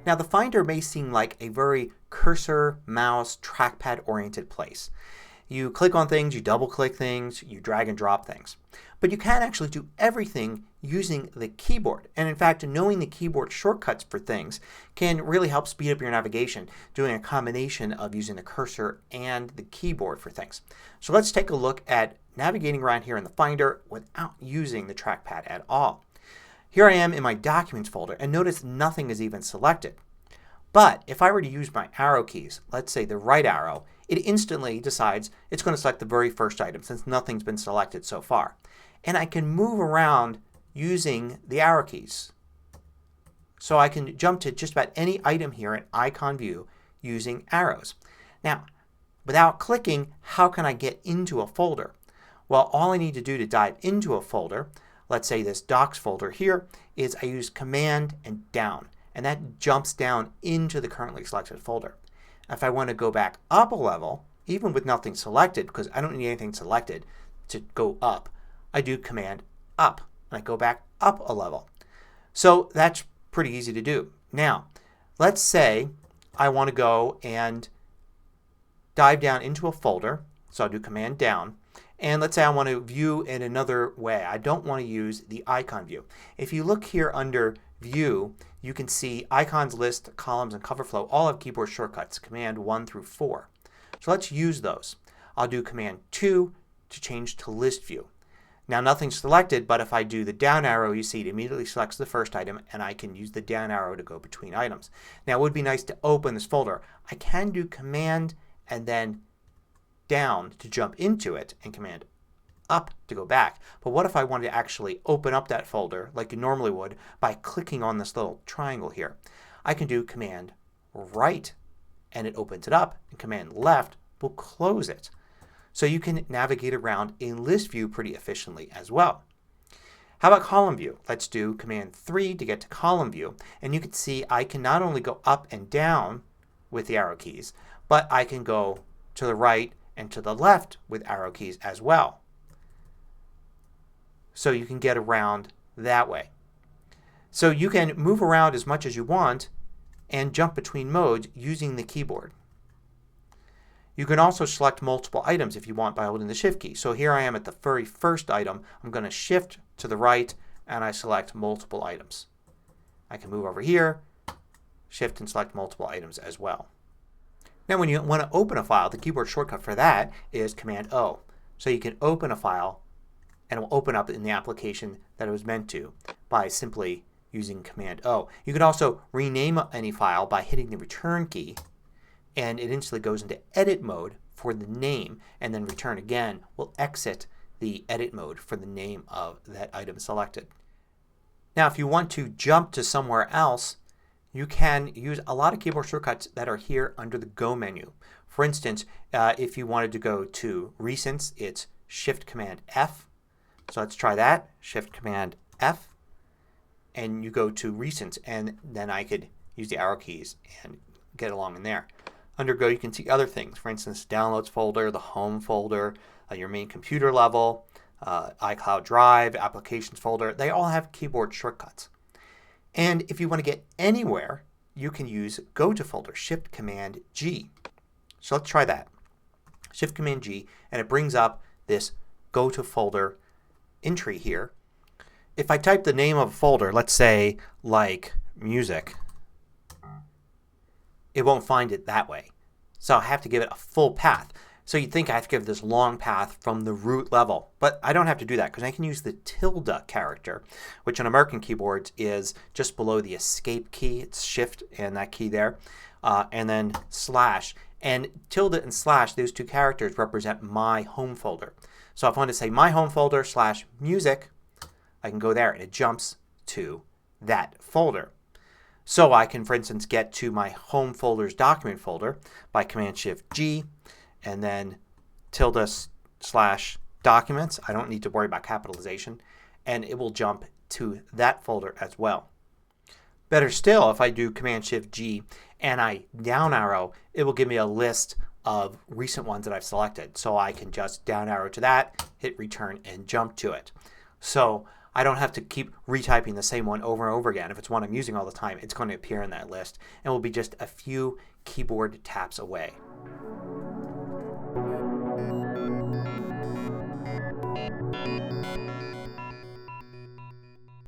Now the Finder may seem like a very cursor, mouse, trackpad oriented place. You click on things, you double click things, you drag and drop things. But you can actually do everything using the keyboard. And in fact, knowing the keyboard shortcuts for things can really help speed up your navigation, doing a combination of using the cursor and the keyboard for things. So let's take a look at navigating around here in the Finder without using the trackpad at all. Here I am in my Documents folder and notice nothing is even selected. But if I were to use my arrow keys, let's say the right arrow, it instantly decides it's going to select the very first item since nothing's been selected so far. And I can move around using the arrow keys. So I can jump to just about any item here in icon view using arrows. Now, without clicking, how can I get into a folder? Well, all I need to do to dive into a folder, let's say this Docs folder here, is I use Command and down. And that jumps down into the currently selected folder. If I want to go back up a level, even with nothing selected, because I don't need anything selected to go up, I do Command up and I go back up a level. So that's pretty easy to do. Now let's say I want to go and dive down into a folder. So I'll do Command down. And let's say I want to view in another way. I don't want to use the icon view. If you look here under View, you can see icons, list, columns, and cover flow all have keyboard shortcuts, Command 1 through 4. So let's use those. I'll do Command 2 to change to List View. Now nothing's selected, but if I do the down arrow, you see it immediately selects the first item and I can use the down arrow to go between items. Now it would be nice to open this folder. I can do Command and then down to jump into it and Command up to go back. But what if I wanted to actually open up that folder like you normally would by clicking on this little triangle here? I can do Command right and it opens it up and Command left will close it. So you can navigate around in List View pretty efficiently as well. How about Column View? Let's do Command 3 to get to Column View and you can see I can not only go up and down with the arrow keys, but I can go to the right and to the left with arrow keys as well. So you can get around that way. So you can move around as much as you want and jump between modes using the keyboard. You can also select multiple items if you want by holding the Shift key. So here I am at the very first item. I'm going to shift to the right and I select multiple items. I can move over here, shift and select multiple items as well. Now when you want to open a file, the keyboard shortcut for that is Command O. So you can open a file and it will open up in the application that it was meant to by simply using Command O. You can also rename any file by hitting the Return key and it instantly goes into edit mode for the name and then Return again will exit the edit mode for the name of that item selected. Now if you want to jump to somewhere else, you can use a lot of keyboard shortcuts that are here under the Go menu. For instance, if you wanted to go to Recents, it's Shift Command F. So let's try that. Shift Command F and you go to Recents and then I could use the arrow keys and get along in there. Under Go you can see other things. For instance, Downloads folder, the Home folder, your main computer level, iCloud Drive, Applications folder. They all have keyboard shortcuts. And if you want to get anywhere you can use Go to Folder, Shift Command G. So let's try that. Shift Command G and it brings up this Go to Folder entry here. If I type the name of a folder, let's say like music, it won't find it that way. So I have to give it a full path. So you'd think I have to give this long path from the root level. But I don't have to do that because I can use the tilde character, which on American keyboards is just below the escape key. It's Shift and that key there. And then slash. And tilde and slash, those two characters represent my home folder. So if I want to say my home folder slash music, I can go there and it jumps to that folder. So I can, for instance, get to my home folder's document folder by Command Shift G and then tilde slash documents. I don't need to worry about capitalization. And it will jump to that folder as well. Better still, if I do Command Shift G and I down arrow, it will give me a list of recent ones that I've selected. So I can just down arrow to that, hit Return and jump to it. So I don't have to keep retyping the same one over and over again. If it's one I'm using all the time, it's going to appear in that list and will be just a few keyboard taps away.